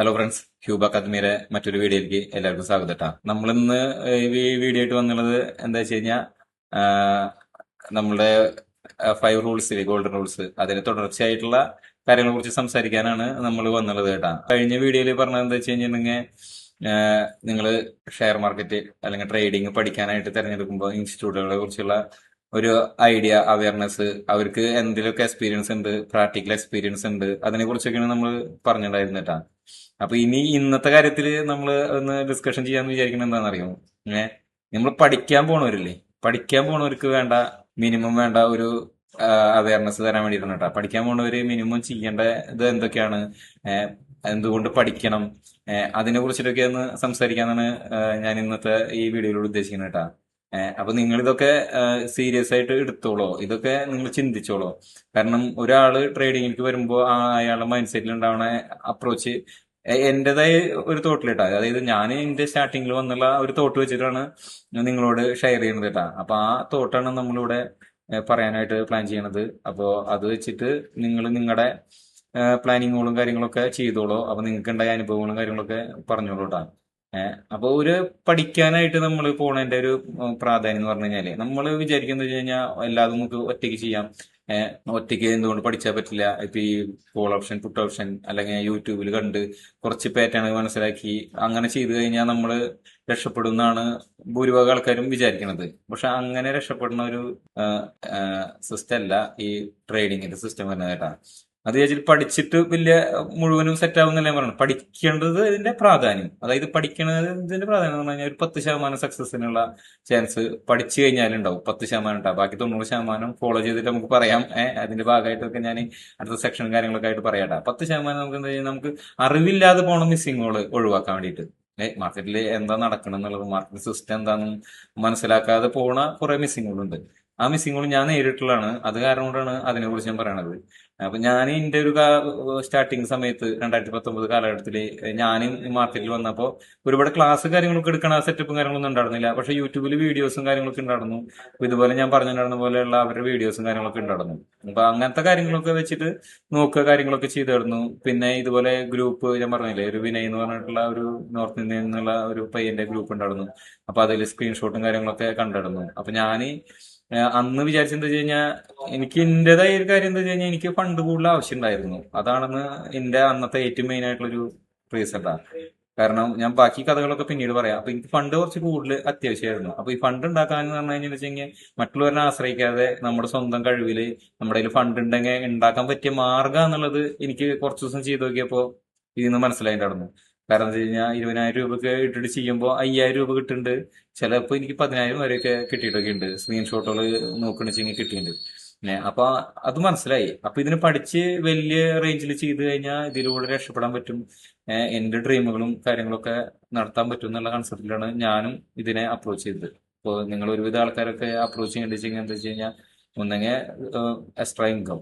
Hello friends, Cuba അക്കാദമിയുടെ മറ്റൊരു വീഡിയോയിലേക്ക് എല്ലാവർക്കും സ്വാഗതം കേട്ടോ. നമ്മളിന്ന് ഈ വീഡിയോ ആയിട്ട് വന്നുള്ളത് എന്താ വെച്ച് കഴിഞ്ഞാൽ നമ്മളുടെ 5 റൂൾസ്, ഗോൾഡൻ റൂൾസ്, അതിന് തുടർച്ചയായിട്ടുള്ള കാര്യങ്ങളെ കുറിച്ച് സംസാരിക്കാനാണ് നമ്മൾ വന്നുള്ളത് കേട്ടോ. കഴിഞ്ഞ വീഡിയോയിൽ പറഞ്ഞത് എന്താ വെച്ച് കഴിഞ്ഞിട്ടുണ്ടെങ്കിൽ നിങ്ങൾ ഷെയർ മാർക്കറ്റ് അല്ലെങ്കിൽ ട്രേഡിംഗ് പഠിക്കാനായിട്ട് തിരഞ്ഞെടുക്കുമ്പോൾ ഇൻസ്റ്റിറ്റ്യൂട്ടുകളെ കുറിച്ചുള്ള ഒരു ഐഡിയ, അവയർനെസ്, അവർക്ക് എന്തെങ്കിലുമൊക്കെ എക്സ്പീരിയൻസ് ഉണ്ട്, പ്രാക്ടിക്കൽ എക്സ്പീരിയൻസ് ഉണ്ട്, അതിനെ കുറിച്ചൊക്കെയാണ് നമ്മൾ പറഞ്ഞിട്ടുണ്ടായിരുന്നു കേട്ടോ. അപ്പൊ ഇന്നത്തെ കാര്യത്തില് നമ്മൾ ഒന്ന് ഡിസ്കഷൻ ചെയ്യാന്ന് വിചാരിക്കുന്നത് എന്താണെന്നറിയോ? നമ്മൾ പഠിക്കാൻ പോണവരില്ലേ, പഠിക്കാൻ പോണവർക്ക് വേണ്ട മിനിമം വേണ്ട ഒരു അവയർനെസ് തരാൻ വേണ്ടിയിട്ടാണ് കേട്ടോ. പഠിക്കാൻ പോണവര് മിനിമം ചെയ്യേണ്ട ഇത് എന്തൊക്കെയാണ്, ഏഹ് എന്തുകൊണ്ട് പഠിക്കണം, അതിനെ കുറിച്ചിട്ടൊക്കെ ഒന്ന് സംസാരിക്കാന്നാണ് ഞാൻ ഇന്നത്തെ ഈ വീഡിയോയിലൂടെ ഉദ്ദേശിക്കുന്നത് കേട്ടാ. അപ്പൊ നിങ്ങൾ ഇതൊക്കെ സീരിയസ് ആയിട്ട് എടുത്തോളോ, ഇതൊക്കെ നിങ്ങൾ ചിന്തിച്ചോളോ. കാരണം ഒരാള് ട്രേഡിങ്ങിലേക്ക് വരുമ്പോ അയാളുടെ മൈൻഡ് സെറ്റിൽ ഉണ്ടാവുന്ന അപ്രോച്ച് എന്റേതായ ഒരു തോട്ടിലിട്ടാ, അതായത് ഞാൻ എന്റെ സ്റ്റാർട്ടിങ്ങിൽ വന്നുള്ള ഒരു തോട്ട് വെച്ചിട്ടാണ് ഞാൻ നിങ്ങളോട് ഷെയർ ചെയ്യുന്നത് കേട്ടാ. അപ്പൊ ആ തോട്ടാണ് നമ്മളിവിടെ പറയാനായിട്ട് പ്ലാൻ ചെയ്യണത്. അപ്പോ അത് വെച്ചിട്ട് നിങ്ങൾ നിങ്ങളുടെ പ്ലാനിങ്ങുകളും കാര്യങ്ങളൊക്കെ ചെയ്തോളൂ. അപ്പൊ നിങ്ങൾക്ക് ഉണ്ടായ അനുഭവങ്ങളും കാര്യങ്ങളൊക്കെ പറഞ്ഞോളൂ കേട്ടാ. അപ്പൊ ഒരു പഠിക്കാനായിട്ട് നമ്മൾ പോണതിന്റെ ഒരു പ്രാധാന്യം എന്ന് പറഞ്ഞു കഴിഞ്ഞാല്, നമ്മൾ വിചാരിക്കുന്നത് വെച്ച് കഴിഞ്ഞാൽ എല്ലാതും നമുക്ക് ഒറ്റയ്ക്ക് ചെയ്യാം. ഒറ്റയ്ക്ക് എന്തുകൊണ്ട് പഠിച്ചാൽ പറ്റില്ല? ഇപ്പൊ ഈ കോൾ ഓപ്ഷൻ, പുട്ട് ഓപ്ഷൻ അല്ലെങ്കിൽ യൂട്യൂബിൽ കണ്ട് കുറച്ച് പാറ്റേൺ മനസ്സിലാക്കി അങ്ങനെ ചെയ്തു കഴിഞ്ഞാൽ നമ്മൾ രക്ഷപ്പെടുന്നാണ് ഭൂരിഭാഗം ആൾക്കാരും വിചാരിക്കുന്നത്. പക്ഷെ അങ്ങനെ രക്ഷപ്പെടുന്ന ഒരു സിസ്റ്റം അല്ല ഈ ട്രേഡിങ്ങിന്റെ സിസ്റ്റം വരുന്നത് കേട്ടാ. അത് വിചാരിച്ചിട്ട് പഠിച്ചിട്ട് വലിയ മുഴുവനും സെറ്റ് ആവുന്നില്ല ഞാൻ പറഞ്ഞു. പഠിക്കേണ്ടത് ഇതിന്റെ പ്രാധാന്യം, അതായത് പഠിക്കുന്നതിന്റെ പ്രാധാന്യം എന്ന് പറഞ്ഞു കഴിഞ്ഞാൽ ഒരു 10% സക്സസിനുള്ള ചാൻസ് പഠിച്ചു കഴിഞ്ഞാൽ ഉണ്ടാവും. 10% ഉണ്ടാവും, ബാക്കി 90% ഫോളോ ചെയ്തിട്ട് നമുക്ക് പറയാം. അതിന്റെ ഭാഗമായിട്ടൊക്കെ ഞാൻ അടുത്ത സെക്ഷനും കാര്യങ്ങളൊക്കെ ആയിട്ട് പറയാട്ടാ. 10% നമുക്ക് എന്താ ചെയ്യുക, നമുക്ക് അറിവില്ലാതെ പോണ മിസ്സിങ്ങുകൾ ഒഴിവാക്കാൻ വേണ്ടിയിട്ട്, മാർക്കറ്റിൽ എന്താ നടക്കണം എന്നുള്ളത്, മാർക്കറ്റ് സിസ്റ്റം എന്താണെന്ന് മനസ്സിലാക്കാതെ പോണ കുറെ മിസ്സിങ്ങുകളുണ്ട്. ആ മിസ്സിങ്ങുകൾ ഞാൻ നേരിട്ടുള്ളതാണ്. അത് കാരണം കൊണ്ടാണ് അതിനെ കുറിച്ച് ഞാൻ പറയണത്. അപ്പൊ ഞാൻ എന്റെ ഒരു സ്റ്റാർട്ടിങ് സമയത്ത് 2019 കാലഘട്ടത്തില് ഞാനും മാർക്കറ്റിൽ വന്നപ്പോ ഒരുപാട് ക്ലാസ് കാര്യങ്ങളൊക്കെ എടുക്കണ സെറ്റപ്പും കാര്യങ്ങളൊന്നും ഉണ്ടായിരുന്നില്ല. പക്ഷെ യൂട്യൂബിൽ വീഡിയോസും കാര്യങ്ങളൊക്കെ ഉണ്ടായിരുന്നു. അപ്പൊ ഇതുപോലെ ഞാൻ പറഞ്ഞിട്ടുണ്ടായിരുന്ന പോലെയുള്ള അവരുടെ വീഡിയോസും കാര്യങ്ങളൊക്കെ ഉണ്ടായിരുന്നു. അപ്പൊ അങ്ങനത്തെ കാര്യങ്ങളൊക്കെ വെച്ചിട്ട് നോക്കുക, കാര്യങ്ങളൊക്കെ ചെയ്തായിരുന്നു. പിന്നെ ഇതുപോലെ ഗ്രൂപ്പ് ഞാൻ പറഞ്ഞില്ലേ, ഒരു വിനയ് എന്ന് പറഞ്ഞിട്ടുള്ള ഒരു നോർത്ത് ഇന്ത്യയിൽ നിന്നുള്ള ഒരു പയ്യന്റെ ഗ്രൂപ്പ് ഉണ്ടായിരുന്നു. അപ്പൊ അതിൽ സ്ക്രീൻഷോട്ടും കാര്യങ്ങളൊക്കെ കണ്ടിരുന്നു. അപ്പൊ ഞാൻ അന്ന് വിചാരിച്ചെന്താ വെച്ച് കഴിഞ്ഞാൽ, എനിക്ക് എന്റേതായ ഒരു കാര്യം എന്താ വെച്ച് കഴിഞ്ഞാൽ, എനിക്ക് ഫണ്ട് കൂടുതൽ ആവശ്യം ഉണ്ടായിരുന്നു. അതാണെന്ന് എന്റെ അന്നത്തെ ഏറ്റവും മെയിൻ ആയിട്ടുള്ളൊരു റീസൺ. കാരണം ഞാൻ ബാക്കി കഥകളൊക്കെ പിന്നീട് പറയാം. അപ്പൊ എനിക്ക് ഫണ്ട് കുറച്ച് കൂടുതൽ അത്യാവശ്യമായിരുന്നു. അപ്പൊ ഈ ഫണ്ട് ഉണ്ടാക്കാൻ എന്ന് പറഞ്ഞു കഴിഞ്ഞാൽ വെച്ച് കഴിഞ്ഞാൽ, മറ്റുള്ളവരെ ആശ്രയിക്കാതെ നമ്മുടെ സ്വന്തം കഴിവില് നമ്മുടെ കയ്യിൽ ഫണ്ട് ഉണ്ടെങ്കിൽ ഉണ്ടാക്കാൻ പറ്റിയ മാർഗം എന്നുള്ളത് എനിക്ക് കുറച്ച് ദിവസം ചെയ്ത് നോക്കിയപ്പോ ഇതിന്ന് മനസ്സിലായിട്ടുണ്ടായിരുന്നു. കാരണം എന്താ വെച്ച് കഴിഞ്ഞാൽ, 20,000 രൂപക്ക് ഇട്ടിട്ട് ചെയ്യുമ്പോൾ 5,000 രൂപ കിട്ടുന്നുണ്ട്. ചിലപ്പോ എനിക്ക് 10,000 വരെയൊക്കെ കിട്ടിയിട്ടൊക്കെ ഉണ്ട്. സ്ക്രീൻഷോട്ടുകൾ നോക്കണെച്ചെങ്കിൽ കിട്ടിയിട്ടുണ്ട്. അപ്പൊ അത് മനസ്സിലായി. അപ്പൊ ഇതിന് പഠിച്ച് വലിയ റേഞ്ചിൽ ചെയ്ത് കഴിഞ്ഞാൽ ഇതിലൂടെ രക്ഷപ്പെടാൻ പറ്റും. എന്റെ ഡ്രീമുകളും കാര്യങ്ങളൊക്കെ നടത്താൻ പറ്റും എന്നുള്ള കൺസെപ്റ്റിലാണ് ഞാനും ഇതിനെ അപ്രോച്ച് ചെയ്തത്. ഇപ്പോൾ നിങ്ങൾ ഒരുവിധ ആൾക്കാരൊക്കെ അപ്രോച്ച് ചെയ്യേണ്ടത് എന്താ വെച്ച് കഴിഞ്ഞാൽ, ഒന്നെങ്കിൽ എക്സ്ട്രാ ഇൻകം,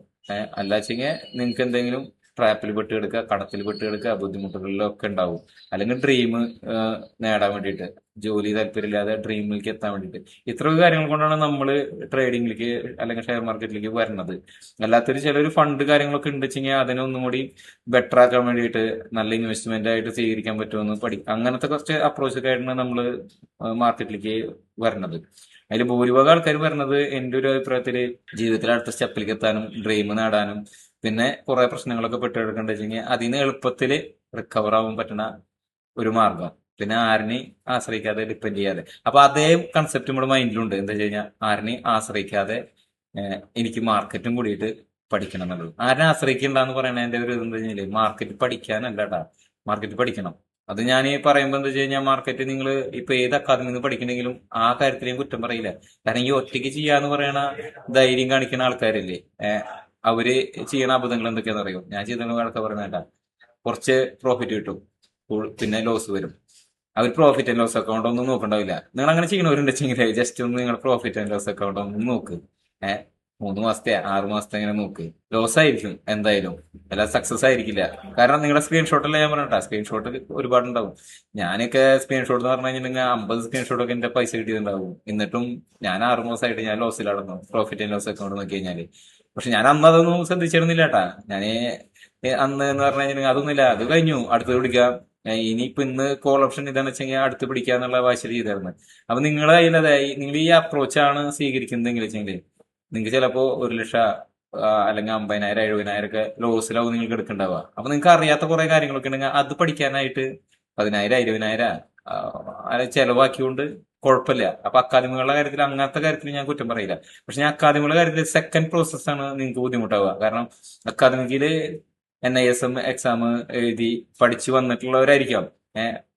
അല്ലാച്ചെങ്കിൽ നിങ്ങൾക്ക് എന്തെങ്കിലും ട്രാപ്പിൽ പെട്ട് കിടക്കുക, കടത്തിൽ പെട്ട് കിടക്കുക, ബുദ്ധിമുട്ടുകളിലൊക്കെ ഉണ്ടാവും. അല്ലെങ്കിൽ ഡ്രീം നേടാൻ വേണ്ടിയിട്ട്, ജോലി താല്പര്യമില്ലാതെ ഡ്രീമിലേക്ക് എത്താൻ വേണ്ടിയിട്ട്, ഇത്രയൊക്കെ കാര്യങ്ങൾ കൊണ്ടാണ് നമ്മൾ ട്രേഡിങ്ങിലേക്ക് അല്ലെങ്കിൽ ഷെയർ മാർക്കറ്റിലേക്ക് വരുന്നത്. അല്ലാത്തൊരു ചിലൊരു ഫണ്ട് കാര്യങ്ങളൊക്കെ ഉണ്ട് വെച്ചെങ്കിൽ അതിനെ ഒന്നും കൂടി ബെറ്റർ ആക്കാൻ വേണ്ടിയിട്ട് നല്ല ഇൻവെസ്റ്റ്മെന്റ് ആയിട്ട് സ്വീകരിക്കാൻ പറ്റുമെന്ന് അങ്ങനത്തെ കുറച്ച് അപ്രോച്ച് ഒക്കെ ആയിട്ടാണ് നമ്മൾ മാർക്കറ്റിലേക്ക് വരുന്നത്. അതിൽ ഭൂരിഭാഗം ആൾക്കാർ വരുന്നത് എന്റെ ഒരു അഭിപ്രായത്തില് ജീവിതത്തിൽ അടുത്ത സ്റ്റെപ്പിലേക്ക് എത്താനും ഡ്രീം നേടാനും പിന്നെ കുറെ പ്രശ്നങ്ങളൊക്കെ പെട്ടെടുക്കേണ്ട വെച്ചെങ്കിൽ അതിന് എളുപ്പത്തിൽ റിക്കവർ ആവാൻ പറ്റുന്ന ഒരു മാർഗം. പിന്നെ ആരിനെ ആശ്രയിക്കാതെ, ഡിപ്പെൻഡ് ചെയ്യാതെ. അപ്പൊ അതേ കൺസെപ്റ്റ് നമ്മുടെ മൈൻഡിലുണ്ട്. എന്താ വെച്ച് കഴിഞ്ഞാൽ, ആരിനെ ആശ്രയിക്കാതെ എനിക്ക് മാർക്കറ്റും കൂടിയിട്ട് പഠിക്കണം എന്നുള്ളത്. ആരെ ആശ്രയിക്കണ്ടെന്ന് പറയണതിന്റെ ഒരു എന്താ വെച്ചാല്, മാർക്കറ്റ് പഠിക്കാനല്ല കേട്ടാ, മാർക്കറ്റ് പഠിക്കണം. അത് ഞാൻ ഈ പറയുമ്പോൾ എന്താ വെച്ച് കഴിഞ്ഞാൽ, മാർക്കറ്റ് നിങ്ങൾ ഇപ്പൊ ഏത് അക്കാദമിയിൽ നിന്ന് പഠിക്കണമെങ്കിലും ആ കാര്യത്തിലും കുറ്റം പറയില്ല. കാരണം ഈ ഒറ്റയ്ക്ക് ചെയ്യാന്ന് പറയണ ധൈര്യം കാണിക്കുന്ന ആൾക്കാരില്ലേ, അവര് ചെയ്യണ അബദ്ധങ്ങൾ എന്തൊക്കെയാണെന്ന് അറിയോ? ഞാൻ ചെയ്ത ആൾക്കാർ പറയുന്നേട്ടാ, കുറച്ച് പ്രോഫിറ്റ് കിട്ടും, പിന്നെ ലോസ് വരും. അവർ പ്രോഫിറ്റ് ആൻഡ് ലോസ് അക്കൗണ്ട് ഒന്നും നോക്കണ്ടാവില്ല. നിങ്ങൾ അങ്ങനെ ചെയ്യണവരുണ്ടെങ്കിൽ ജസ്റ്റ് ഒന്ന് നിങ്ങളുടെ പ്രോഫിറ്റ് ആൻഡ് ലോസ് അക്കൗണ്ട് ഒന്ന് നോക്ക്. 3 മാസത്തെ 6 മാസത്തെ ഇങ്ങനെ നോക്ക്. ലോസ് ആയിരിക്കും എന്തായാലും, അല്ല സക്സസ് ആയിരിക്കില്ല. കാരണം നിങ്ങളുടെ സ്ക്രീൻഷോട്ടല്ലേ ഞാൻ പറഞ്ഞിട്ടാ, സ്ക്രീൻഷോട്ട് ഒരുപാടുണ്ടാവും. ഞാനൊക്കെ സ്ക്രീൻഷോട്ട് എന്ന് പറഞ്ഞു കഴിഞ്ഞിട്ടുണ്ടെങ്കിൽ 50 സ്ക്രീൻഷോട്ടൊക്കെ എന്റെ പൈസ കിട്ടിയിട്ടുണ്ടാവും. എന്നിട്ടും ഞാൻ 6 മാസമായിട്ട് ഞാൻ ലോസിലായിരുന്നു, പ്രോഫിറ്റ് ആൻഡ് ലോസ് അക്കൗണ്ട് നോക്കി കഴിഞ്ഞാല്. പക്ഷെ ഞാൻ അന്ന് അതൊന്നും ശ്രദ്ധിച്ചിരുന്നില്ല കേട്ടാ. ഞാന് അന്ന് എന്ന് പറഞ്ഞു കഴിഞ്ഞാൽ അതൊന്നുമില്ല, അത് കഴിഞ്ഞു, അടുത്തത് പിടിക്കാം. ഇനിയിപ്പോ ഇന്ന് കോൾ ഓപ്ഷൻ ഇതാന്ന് വെച്ച് കഴിഞ്ഞാൽ അടുത്ത് പിടിക്കുക എന്നുള്ള വാശി ചെയ്തായിരുന്നു. അപ്പൊ നിങ്ങൾ അതിലതായി നിങ്ങൾ ഈ അപ്രോച്ചാണ് സ്വീകരിക്കുന്നതെങ്കിൽ വെച്ചെങ്കിൽ നിങ്ങൾക്ക് ചിലപ്പോ 1 ലക്ഷം അല്ലെങ്കിൽ 50,000 70,000 ഒക്കെ ലോസിലാവും നിങ്ങൾക്ക് എടുക്കണ്ടാവുക. അപ്പൊ നിങ്ങൾക്ക് അറിയാത്ത കുറെ കാര്യങ്ങളൊക്കെ ഉണ്ടെങ്കിൽ അത് പഠിക്കാനായിട്ട് 10,000 20,000 അത് ചെലവാക്കിക്കൊണ്ട് കുഴപ്പമില്ല. അപ്പൊ അക്കാദമികളുടെ കാര്യത്തിൽ അങ്ങനത്തെ കാര്യത്തിൽ ഞാൻ കുറ്റം പറയില്ല. പക്ഷെ ഞാൻ അക്കാദമികളുടെ കാര്യത്തിൽ സെക്കൻഡ് പ്രോസസ്സാണ് നിങ്ങൾക്ക് ബുദ്ധിമുട്ടാവുക. കാരണം അക്കാദമിക്കില് NISM എക്സാം എഴുതി പഠിച്ചു വന്നിട്ടുള്ളവരായിരിക്കാം.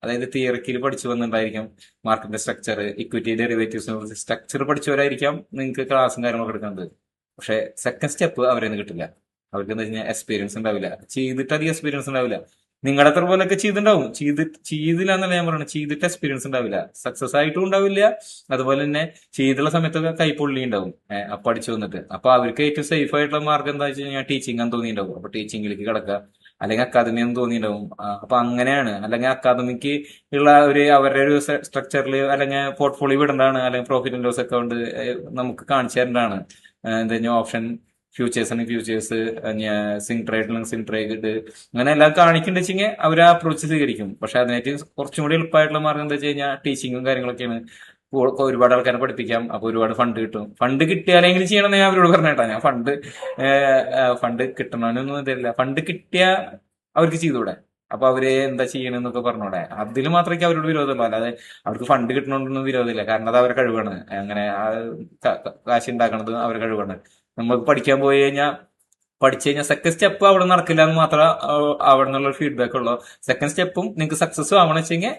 അതായത് തിയറിക്കൽ പഠിച്ചു വന്നിട്ടുണ്ടായിരിക്കും. മാർക്കറ്റിന്റെ സ്ട്രക്ചർ, ഇക്വിറ്റി ഡെറിവേറ്റീവ്സ് സ്ട്രക്ചർ പഠിച്ചവരായിരിക്കാം നിങ്ങൾക്ക് ക്ലാസ്സും കാര്യങ്ങളൊക്കെ എടുക്കുന്നത്. പക്ഷെ സെക്കൻഡ് സ്റ്റെപ്പ് അവരൊന്നും കിട്ടില്ല. അവർക്ക് എന്താ വെച്ച് കഴിഞ്ഞാൽ എക്സ്പീരിയൻസ് ഉണ്ടാവില്ല, ചെയ്തിട്ട് അധികം എക്സ്പീരിയൻസ് ഉണ്ടാവില്ല. നിങ്ങളുടെ അത്ര പോലൊക്കെ ചെയ്തിട്ടുണ്ടാവും, ചെയ്തില്ല എന്നല്ല ഞാൻ പറയുന്നത്, ചെയ്തിട്ട് എക്സ്പീരിയൻസ് ഉണ്ടാവില്ല, സക്സസ് ആയിട്ടും ഉണ്ടാവില്ല. അതുപോലെ തന്നെ ചെയ്തുള്ള സമയത്തൊക്കെ കൈപ്പൊള്ളി ഉണ്ടാവും. അപ്പൊ പഠിച്ചു വന്നിട്ട് അപ്പൊ അവർക്ക് ഏറ്റവും സേഫ് ആയിട്ടുള്ള മാർഗം എന്താ വെച്ച് കഴിഞ്ഞാൽ ടീച്ചിങ് എന്ന് തോന്നിയിട്ടുണ്ടാവും. അപ്പൊ ടീച്ചിങ്ങിലേക്ക് കിടക്കുക, അല്ലെങ്കിൽ അക്കാദമി എന്ന് തോന്നിയിട്ടുണ്ടാവും. അപ്പൊ അങ്ങനെയാണ്. അല്ലെങ്കിൽ അക്കാദമിക്ക് ഉള്ള അവരുടെ ഒരു സ്ട്രക്ചറിൽ അല്ലെങ്കിൽ പോർട്ട്ഫോളിയോ വിടേണ്ടതാണ്, അല്ലെങ്കിൽ പ്രോഫിറ്റ് ആൻഡ് ലോസ് അക്കൗണ്ട് നമുക്ക് കാണിച്ചു തരേണ്ടതാണ്. എന്താ കഴിഞ്ഞാൽ ഓപ്ഷൻ ഫ്യൂച്ചേഴ്സ് ആണെങ്കിൽ futures, Singh trade Singh trade, അങ്ങനെ എല്ലാം കാണിക്കേണ്ട വെച്ചെങ്കിൽ അവർ ആ അപ്രോച്ച് സ്വീകരിക്കും. പക്ഷെ അതിനായിട്ട് കുറച്ചും കൂടി എളുപ്പമായിട്ടുള്ള മാർഗം എന്താ വെച്ച് കഴിഞ്ഞാൽ ടീച്ചിങ്ങും കാര്യങ്ങളൊക്കെയാണ്. ഒരുപാട് ആൾക്കാരെ പഠിപ്പിക്കാം, അപ്പൊ ഒരുപാട് ഫണ്ട് കിട്ടും. ഫണ്ട് കിട്ടിയാലെങ്കിലും ചെയ്യണമെന്ന് ഞാൻ അവരോട് പറഞ്ഞേട്ടാ. ഞാൻ ഫണ്ട് കിട്ടണമെന്നൊന്നും തരില്ല. ഫണ്ട് കിട്ടിയ അവർക്ക് ചെയ്തൂടെ, അപ്പൊ അവര് എന്താ ചെയ്യണമെന്നൊക്കെ പറഞ്ഞൂടെ. അതിൽ മാത്രമേ അവരോട് വിരോധമുള്ളൂ. അല്ലാതെ അവർക്ക് ഫണ്ട് കിട്ടണമെന്നൊന്നും വിരോധമില്ല. കാരണം അത് അവരുടെ കഴിവാണ്. അങ്ങനെ കാശ് ഉണ്ടാക്കണത് അവരുടെ കഴിവാണ്. നമ്മൾ പഠിച്ചു കഴിഞ്ഞാൽ സെക്കൻഡ് സ്റ്റെപ്പ് അവിടെ നടക്കില്ല എന്ന് മാത്രമേ അവിടെ നിന്നുള്ള ഫീഡ്ബാക്ക് ഉള്ളൂ. സെക്കൻഡ് സ്റ്റെപ്പും നിങ്ങൾക്ക് സക്സസ് ആവണം വെച്ചെങ്കിൽ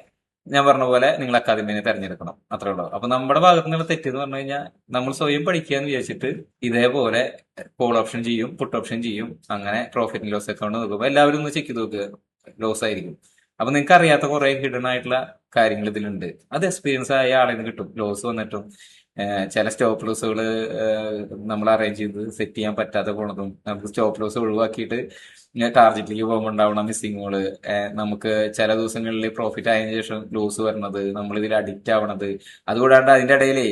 ഞാൻ പറഞ്ഞ പോലെ നിങ്ങൾ അക്കാദമിനെ തെരഞ്ഞെടുക്കണം, അത്രേ ഉള്ളൂ. അപ്പൊ നമ്മുടെ ഭാഗത്ത് നിന്നുള്ള തെറ്റെന്ന് പറഞ്ഞു കഴിഞ്ഞാൽ നമ്മൾ സ്വയം പഠിക്കുക എന്ന് വിചാരിച്ചിട്ട് ഇതേപോലെ കോൾ ഓപ്ഷൻ ചെയ്യും, പുട്ട് ഓപ്ഷൻ ചെയ്യും, അങ്ങനെ പ്രോഫിറ്റ് ആൻഡ് ലോസ് അക്കൗണ്ട് നോക്കുമ്പോൾ എല്ലാവരും ഒന്ന് ചെക്ക് ചെയ്ത് നോക്കുക, ലോസ് ആയിരിക്കും. അപ്പൊ നിങ്ങൾക്ക് അറിയാത്ത കുറെ ഹിഡൻ ആയിട്ടുള്ള കാര്യങ്ങൾ ഇതിലുണ്ട്. അത് എക്സ്പീരിയൻസ് ആയ ആളിൽ നിന്ന് കിട്ടും. ലോസ് വന്നിട്ടും ചില സ്റ്റോപ്പ് ലോസുകൾ നമ്മൾ അറേഞ്ച് ചെയ്ത് സെറ്റ് ചെയ്യാൻ പറ്റാതെ പോണതും, നമുക്ക് സ്റ്റോപ്പ് ലോസ് ഒഴിവാക്കിയിട്ട് ടാർഗറ്റിലേക്ക് പോകുമ്പോൾ ഉണ്ടാവുന്ന മിസ്സിങ്ങുകള്, നമുക്ക് ചില ദിവസങ്ങളിൽ പ്രോഫിറ്റ് ആയതിനു ശേഷം ലോസ് വരുന്നത്, നമ്മൾ ഇതിൽ അഡിക്റ്റ് ആവണത്. അതുകൂടാണ്ട് അതിന്റെ ഇടയിലേ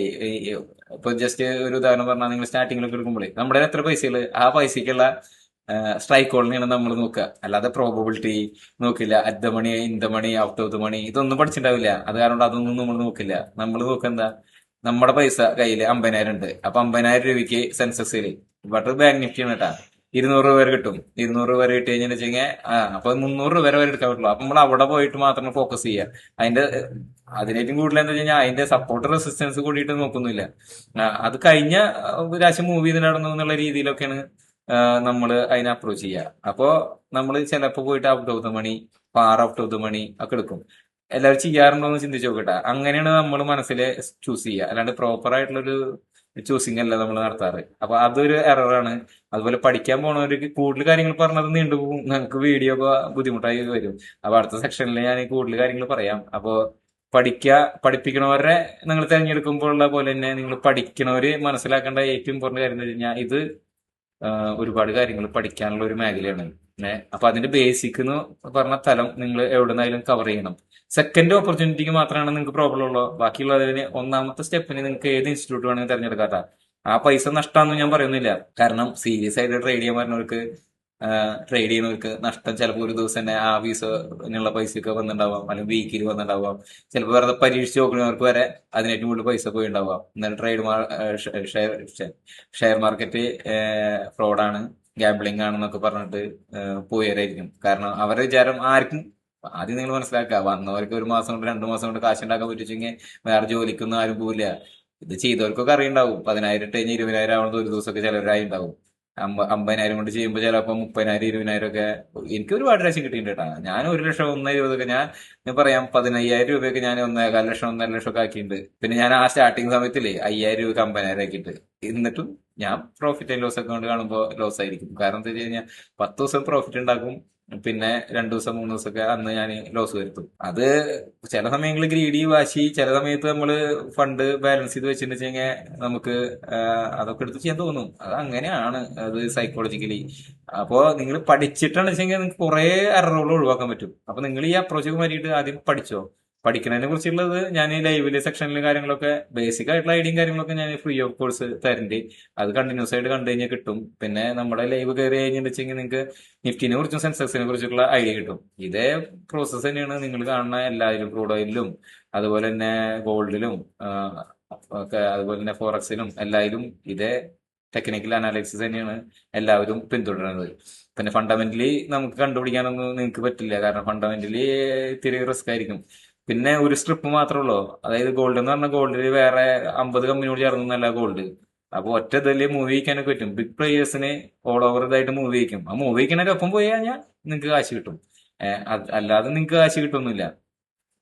ഇപ്പൊ ജസ്റ്റ് ഒരു ഉദാഹരണം പറഞ്ഞാൽ, നിങ്ങൾ സ്റ്റാർട്ടിങ്ങിലൊക്കെ എടുക്കുമ്പോഴേ നമ്മുടെ എത്ര പൈസകള് ആ പൈസക്കുള്ള സ്ട്രൈക്ക് കോളിനെയാണ് നമ്മൾ നോക്കുക. അല്ലാതെ പ്രോബബിലിറ്റി നോക്കില്ല. At the money, in the money, out of the money, ഇതൊന്നും പഠിച്ചിട്ടുണ്ടാവില്ല. അത് കാരണം അതൊന്നും നമ്മൾ നോക്കില്ല. നമ്മൾ നോക്കുക എന്താ, നമ്മുടെ പൈസ കയ്യിൽ 50,000 ഉണ്ട്. അപ്പൊ 50,000 രൂപയ്ക്ക് സെൻസസിൽ ഇവിടെ ബാങ്ക് നിഫ്റ്റി ആണ് കേട്ടാ 200 രൂപ വരെ കിട്ടും. 200 രൂപ വരെ കിട്ടി കഴിഞ്ഞാൽ വെച്ചാൽ അപ്പൊ 300 രൂപ വരെ എടുക്കാൻ പറ്റുള്ളൂ. അപ്പൊ നമ്മൾ അവിടെ പോയിട്ട് മാത്രം ഫോക്കസ് ചെയ്യുക. അതിന്റെ അതിനേറ്റവും കൂടുതൽ എന്താ വെച്ച് കഴിഞ്ഞാൽ അതിന്റെ സപ്പോർട്ട് റെസിസ്റ്റൻസ് കൂടിയിട്ട് നോക്കുന്നില്ല. അത് കഴിഞ്ഞ പ്രാവശ്യം മൂവ് ചെയ്ത് നടന്നു എന്നുള്ള രീതിയിലൊക്കെയാണ് നമ്മൾ അതിനെ അപ്രോച്ച് ചെയ്യുക. അപ്പോ നമ്മൾ ചിലപ്പോൾ പോയിട്ട് out of the money, far out of the money ഒക്കെ എടുക്കും. എല്ലാവരും ചെയ്യാറുണ്ടോ എന്ന് ചിന്തിച്ചു നോക്കട്ടെ. അങ്ങനെയാണ് നമ്മൾ മനസ്സിൽ ചൂസ് ചെയ്യുക, അല്ലാണ്ട് പ്രോപ്പർ ആയിട്ടുള്ളൊരു ചൂസിങ് അല്ല നമ്മൾ നടത്താറ്. അപ്പൊ അതൊരു എററാണ്. അതുപോലെ പഠിക്കാൻ പോണവർക്ക് കൂടുതൽ കാര്യങ്ങൾ പറഞ്ഞത് നീണ്ടുപോകും, നമുക്ക് വീഡിയോ ഒക്കെ ബുദ്ധിമുട്ടായി വരും. അപ്പൊ അടുത്ത സെക്ഷനിൽ ഞാൻ കൂടുതൽ കാര്യങ്ങൾ പറയാം. അപ്പോ പഠിപ്പിക്കണവരെ നിങ്ങൾ തിരഞ്ഞെടുക്കുമ്പോൾ ഉള്ള പോലെ തന്നെ നിങ്ങൾ പഠിക്കണവര് മനസ്സിലാക്കേണ്ട ഏറ്റവും ഇമ്പോർട്ടന്റ് കാര്യം എന്ന് വെച്ച് കഴിഞ്ഞാൽ ഇത് ഒരുപാട് കാര്യങ്ങൾ പഠിക്കാനുള്ള ഒരു മേഖലയാണ്. അപ്പൊ അതിന്റെ ബേസിക് എന്ന് പറഞ്ഞ തലം നിങ്ങൾ എവിടെ നിന്നായാലും കവർ ചെയ്യണം. സെക്കൻഡ് ഓപ്പർച്യൂണിറ്റിക്ക് മാത്രമാണ് നിങ്ങൾക്ക് പ്രോബ്ലം ഉള്ളൂ. ബാക്കിയുള്ളതിന് ഒന്നാമത്തെ സ്റ്റെപ്പിന് നിങ്ങൾക്ക് ഏത് ഇൻസ്റ്റിറ്റ്യൂട്ട് വേണമെങ്കിൽ തിരഞ്ഞെടുക്കാത്ത. ആ പൈസ നഷ്ടമാണെന്ന് ഞാൻ പറയുന്നില്ല. കാരണം സീരിയസ് ആയിട്ട് ട്രേഡ് ചെയ്യുന്നവർക്ക് നഷ്ടം ചിലപ്പോൾ ഒരു ദിവസം തന്നെ ആ ഫീസിനുള്ള പൈസയൊക്കെ വന്നിട്ടുണ്ടാവാം, അല്ലെങ്കിൽ വീക്കിൽ വന്നിട്ടുണ്ടാവാം. ചിലപ്പോൾ വെറുതെ പരീക്ഷിച്ച് നോക്കുന്നവർക്ക് വരെ അതിനേറ്റവും കൂടുതൽ പൈസ പോയി ഉണ്ടാവാം. എന്നാലും ഷെയർ മാർക്കറ്റ് ഫ്രോഡാണ്, ഗാംബ്ലിംഗ് ആണെന്നൊക്കെ പറഞ്ഞിട്ട് പോയവരായിരിക്കും. കാരണം അവരുടെ വിചാരം ആർക്കും ആദ്യം നിങ്ങൾ മനസ്സിലാക്കുക, വന്നവർക്ക് 1 മാസം കൊണ്ട് 2 മാസം കൊണ്ട് കാശുണ്ടാക്കാൻ പറ്റുവെച്ചെങ്കിൽ വേറെ ജോലിക്കൊന്നും ആരും പോവില്ല. ഇത് ചെയ്തവർക്കൊക്കെ അറിയുണ്ടാവും. 10,000 ഇട്ട് കഴിഞ്ഞാൽ 20,000 ആവുന്നത് ഒരു ദിവസമൊക്കെ ചിലവരായി ഉണ്ടാവും. 50,000 കൊണ്ട് ചെയ്യുമ്പോൾ ചിലപ്പോൾ 30,000 20,000 ഒക്കെ എനിക്ക് ഒരുപാട് പ്രാവശ്യം കിട്ടിയിട്ടുണ്ട് കേട്ടാ. ഞാൻ 1 ലക്ഷം 1,20,000 ഞാൻ പറയാം 15,000 രൂപയൊക്കെ ഞാൻ 1,15,000 1,50,000 ഒക്കെ ആക്കിയിട്ടുണ്ട്. പിന്നെ ഞാൻ ആ സ്റ്റാർട്ടിങ് സമയത്തില്ലേ 5,000 രൂപ 50,000 ആക്കിയിട്ട്, എന്നിട്ടും ഞാൻ പ്രോഫിറ്റ് ആൻഡ് ലോസ് അക്കൗണ്ട് കാണുമ്പോൾ ലോസ് ആയിരിക്കും. കാരണം എന്താ വെച്ച് കഴിഞ്ഞാൽ 10 ദിവസം പ്രോഫിറ്റ് ഉണ്ടാക്കും, പിന്നെ 2 ദിവസം 3 ദിവസമൊക്കെ അന്ന് ഞാൻ ലോസ് വരുത്തും. അത് ചില സമയങ്ങളിൽ ഗ്രീഡി വാശി, ചില സമയത്ത് നമ്മൾ ഫണ്ട് ബാലൻസ് ചെയ്ത് വെച്ചിട്ടുണ്ടെങ്കിൽ നമുക്ക് അതൊക്കെ എടുത്ത് ചെയ്യാൻ തോന്നും. അത് അങ്ങനെയാണ്, അത് സൈക്കോളജിക്കലി. അപ്പോ നിങ്ങൾ പഠിച്ചിട്ടാണ് വെച്ചെങ്കിൽ നിങ്ങൾക്ക് കുറെ എററുകൾ ഒഴിവാക്കാൻ പറ്റും. അപ്പൊ നിങ്ങൾ ഈ അപ്രോച്ച് മാറ്റിയിട്ട് ആദ്യം പഠിച്ചോ. പഠിക്കുന്നതിനെ കുറിച്ചുള്ളത് ഞാൻ ഈ ലൈവില് സെക്ഷനിലും കാര്യങ്ങളൊക്കെ ബേസിക് ആയിട്ടുള്ള ഐഡിയയും കാര്യങ്ങളൊക്കെ ഞാൻ ഫ്രീ ഓഫ് കോഴ്സ് തരുന്നുണ്ട്. അത് കണ്ടിന്യൂസ് ആയിട്ട് കണ്ടു കഴിഞ്ഞാൽ കിട്ടും. പിന്നെ നമ്മുടെ ലൈവ് കയറി കഴിഞ്ഞിട്ടുണ്ടെങ്കിൽ നിങ്ങൾക്ക് നിഫ്റ്റിനെ കുറിച്ചും സെൻസെക്സിനെ കുറിച്ചുള്ള ഐഡിയ കിട്ടും. ഇതേ പ്രോസസ്സ് തന്നെയാണ് നിങ്ങൾ കാണുന്ന എല്ലാവരും, ക്രൂഡ് ഓയിലും അതുപോലെ തന്നെ ഗോൾഡിലും ഒക്കെ, അതുപോലെ തന്നെ ഫോറക്സിലും എല്ലാവരും ഇതേ ടെക്നിക്കൽ അനാലിസിസ് തന്നെയാണ് എല്ലാവരും പിന്തുടരുന്നത്. പിന്നെ ഫണ്ടമെന്റലി നമുക്ക് കണ്ടുപിടിക്കാനൊന്നും നിങ്ങൾക്ക് പറ്റില്ല, കാരണം ഫണ്ടമെന്റലി ഇത്തിരി റിസ്ക് ആയിരിക്കും. പിന്നെ ഒരു സ്ട്രിപ്പ് മാത്രമേ ഉള്ളൂ. അതായത് ഗോൾഡ് എന്ന് പറഞ്ഞാൽ ഗോൾഡിൽ വേറെ 50 കമ്പനിയോട് ചേർന്നല്ല ഗോൾഡ്. അപ്പൊ ഒറ്റ ഇതിൽ മൂവ് ചെയ്യിക്കാനൊക്കെ പറ്റും. ബിഗ് പ്ലേയേഴ്സിന് ഓൾ ഓവർ ഇതായിട്ട് മൂവ് ചെയ്യിക്കും. ആ മൂവ് ചെയ്യിക്കണതിന്റെ ഒപ്പം പോയി കഴിഞ്ഞാൽ നിങ്ങൾക്ക് കാശ് കിട്ടും. അല്ലാതെ നിങ്ങൾക്ക് കാശ് കിട്ടുമൊന്നുമില്ല.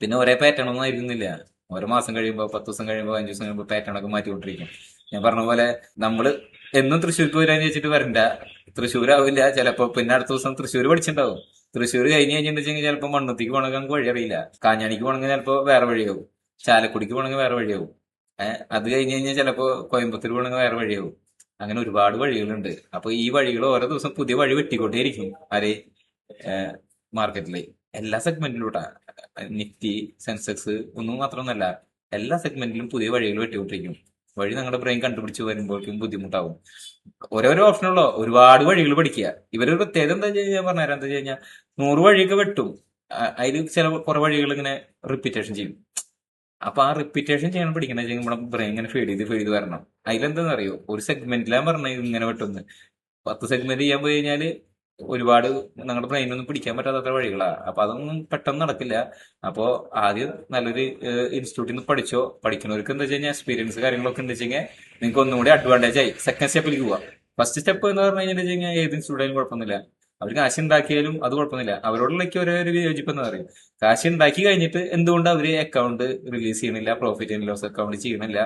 പിന്നെ ഒരേ പാറ്റേൺ ഒന്നും ആയിരുന്നില്ല. ഓരോ മാസം കഴിയുമ്പോൾ, 10 ദിവസം കഴിയുമ്പോൾ, 5 ദിവസം കഴിയുമ്പോൾ പാറ്റേൺ ഒക്കെ മാറ്റിക്കൊണ്ടിരിക്കും. ഞാൻ പറഞ്ഞ പോലെ നമ്മള് എന്നും തൃശ്ശൂർക്ക് വരാന്ന് വെച്ചിട്ട് വരണ്ട. തൃശ്ശൂരാവില്ല ചിലപ്പോ. പിന്നെ അടുത്ത ദിവസം തൃശ്ശൂർ പഠിച്ചിട്ടുണ്ടാവും. തൃശ്ശൂർ കഴിഞ്ഞ് കഴിഞ്ഞിട്ടുണ്ടെങ്കിൽ ചിലപ്പോൾ മണ്ണുത്തിക്ക് പോകണമെങ്കിൽ നമുക്ക് വഴി അറിയില്ല. കാഞ്ഞാണിക്ക് പോകണമെങ്കിൽ ചിലപ്പോൾ വേറെ വഴിയാവും. ചാലക്കുടിക്ക് പോകണമെങ്കിൽ വേറെ വഴിയാവും. അത് കഴിഞ്ഞ് കഴിഞ്ഞാൽ ചിലപ്പോ കോയമ്പത്തൂർ പോകണമെങ്കിൽ വേറെ വഴിയാവും. അങ്ങനെ ഒരുപാട് വഴികളുണ്ട്. അപ്പൊ ഈ വഴികൾ ഓരോ ദിവസം പുതിയ വഴി വെട്ടിക്കൊണ്ടേയിരിക്കും. ആരെ മാർക്കറ്റില് എല്ലാ സെഗ്മെന്റിലൂട്ടാ. നിഫ്റ്റി, സെൻസെക്സ് ഒന്നും മാത്രമൊന്നല്ല, എല്ലാ സെഗ്മെന്റിലും പുതിയ വഴികൾ വെട്ടിക്കൊണ്ടിരിക്കും. വഴി നിങ്ങളുടെ ബ്രെയിൻ കണ്ടുപിടിച്ച് വരുമ്പോഴേക്കും ബുദ്ധിമുട്ടാവും. ഓരോരോ ഓപ്ഷനുള്ളോ ഒരുപാട് വഴികൾ പഠിക്കുക. ഇവരൊരു പ്രത്യേകത എന്താ ഞാൻ പറഞ്ഞുതരാം. എന്താ കഴിഞ്ഞാൽ 100 വഴിയൊക്കെ വെട്ടും. അതിൽ ചില കുറെ വഴികൾ ഇങ്ങനെ റിപ്പീറ്റേഷൻ ചെയ്യും. അപ്പൊ ആ റിപ്പീറ്റേഷൻ ചെയ്യാൻ പഠിക്കണ നമ്മുടെ ബ്രെയിൻ ഇങ്ങനെ ഫീഡ് ചെയ്ത് വരണം. അതിലെന്താണെന്ന് അറിയോ, ഒരു സെഗ്മെന്റിലാണ് പറഞ്ഞത് ഇങ്ങനെ വെട്ടുന്നത്. 10 സെഗ്മെന്റ് ചെയ്യാൻ പോയി കഴിഞ്ഞാല് ഒരുപാട് നിങ്ങളുടെ ബ്രെയിനൊന്നും പിടിക്കാൻ പറ്റാത്ത വഴികളാ. അപ്പൊ അതൊന്നും പെട്ടെന്ന് നടക്കില്ല. അപ്പോ ആദ്യം നല്ലൊരു ഇൻസ്റ്റിറ്റ്യൂട്ടിൽ നിന്ന് പഠിച്ചോ. പഠിക്കുന്നവർക്ക് എന്താ വെച്ച് കഴിഞ്ഞാൽ എക്സ്പീരിയൻസ് കാര്യങ്ങളൊക്കെ എന്താ വെച്ച് കഴിഞ്ഞാൽ നിങ്ങൾക്ക് ഒന്നുകൂടി അഡ്വാൻറ്റേജ് ആയി. സെക്കൻഡ് സ്റ്റെപ്പിലേക്ക് പോവാം. ഫസ്റ്റ് സ്റ്റെപ്പ് എന്ന് പറഞ്ഞു കഴിഞ്ഞാൽ ഏത് ഇൻസ്റ്റിറ്റ്യൂട്ടായാലും കുഴപ്പമൊന്നുമില്ല. അവർ കാശ് ഉണ്ടാക്കിയാലും അത് കുഴപ്പമൊന്നുമില്ല. അവരോടുള്ള ഒരു വിയോജിപ്പ് എന്ന് പറയും, കാശ് ഉണ്ടാക്കി കഴിഞ്ഞിട്ട് എന്തുകൊണ്ട് അവർ അക്കൗണ്ട് റിലീസ് ചെയ്യണില്ല, പ്രോഫിറ്റ് ആൻഡ് ലോസ് അക്കൗണ്ട് ചെയ്യണില്ല,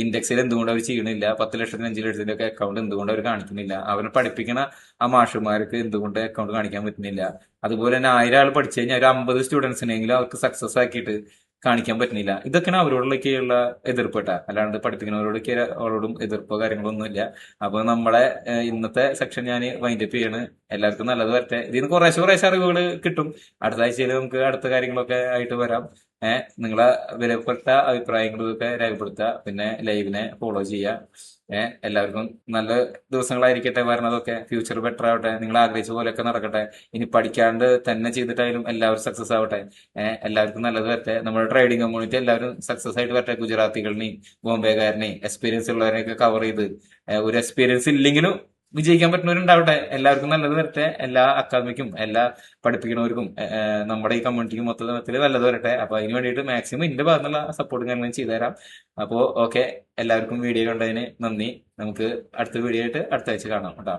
ഇൻഡെക്സിൽ എന്തുകൊണ്ട് അവർ ചെയ്യണില്ല, 10 ലക്ഷത്തിന് 5 ലക്ഷത്തിന്റെ ഒക്കെ അക്കൗണ്ട് എന്തുകൊണ്ട് അവർ കാണിക്കുന്നില്ല, അവരെ പഠിപ്പിക്കണ ആ മാഷുമാർക്ക് എന്തുകൊണ്ട് അക്കൗണ്ട് കാണിക്കാൻ പറ്റുന്നില്ല. അതുപോലെ തന്നെ 1000 ആൾ പഠിച്ചു കഴിഞ്ഞാൽ ഒരു 50 സ്റ്റുഡൻസിനെങ്കിലും അവർക്ക് സക്സസ് ആക്കിയിട്ട് കാണിക്കാൻ പറ്റുന്നില്ല. ഇതൊക്കെയാണ് അവരോടൊക്കെയുള്ള എതിർപ്പെട്ട. അല്ലാണ്ട് പഠിപ്പിക്കുന്നവരോടൊക്കെ അവരോടും എതിർപ്പോ കാര്യങ്ങളൊന്നുമില്ല. അപ്പൊ നമ്മളെ ഇന്നത്തെ സെക്ഷൻ ഞാൻ വൈൻഡപ്പ് ചെയ്യാണ്. എല്ലാവർക്കും നല്ലത് വരട്ടെ. ഇതിന് കുറേശ്ശെ അറിവുകൾ കിട്ടും. അടുത്ത ആഴ്ചയിൽ നമുക്ക് അടുത്ത കാര്യങ്ങളൊക്കെ ആയിട്ട് വരാം. നിങ്ങളെ വിലപ്പെട്ട അഭിപ്രായങ്ങളൊക്കെ രേഖപ്പെടുത്തുക. പിന്നെ ലൈവിനെ ഫോളോ ചെയ്യുക. എല്ലാവർക്കും നല്ല ദിവസങ്ങളായിരിക്കട്ടെ വരണതൊക്കെ. ഫ്യൂച്ചർ ബെറ്റർ ആവട്ടെ. നിങ്ങൾ ആഗ്രഹിച്ച പോലെയൊക്കെ നടക്കട്ടെ. ഇനി പഠിക്കാണ്ട് തന്നെ ചെയ്തിട്ടായാലും എല്ലാവരും സക്സസ് ആവട്ടെ. എല്ലാവർക്കും നല്ലത് വരട്ടെ. നമ്മുടെ ട്രേഡിംഗ് കമ്മ്യൂണിറ്റി എല്ലാവരും സക്സസ് ആയിട്ട് വരട്ടെ. ഗുജറാത്തികളിനെയും ബോംബെക്കാരനെയും എക്സ്പീരിയൻസ് ഉള്ളവരെയൊക്കെ കവർ ചെയ്ത്, ഒരു എക്സ്പീരിയൻസ് ഇല്ലെങ്കിലും വിജയിക്കാൻ പറ്റുന്നവരുണ്ടാവട്ടെ. എല്ലാവർക്കും നല്ലത് വരട്ടെ. എല്ലാ അക്കാദമിക്കും, എല്ലാ പഠിപ്പിക്കുന്നവർക്കും, നമ്മുടെ ഈ കമ്മ്യൂണിറ്റിക്ക് മൊത്തത്തിൽ നല്ലത് വരട്ടെ. അപ്പൊ അതിന് വേണ്ടിയിട്ട് മാക്സിമം എന്റെ ഭാഗത്തുള്ള സപ്പോർട്ട് ഞാൻ ചെയ്തുതരാം. അപ്പോ ഓക്കെ, എല്ലാവർക്കും വീഡിയോ കണ്ടതിന് നന്ദി. നമുക്ക് അടുത്ത വീഡിയോ ആയിട്ട് അടുത്ത ആഴ്ച കാണാം കേട്ടോ.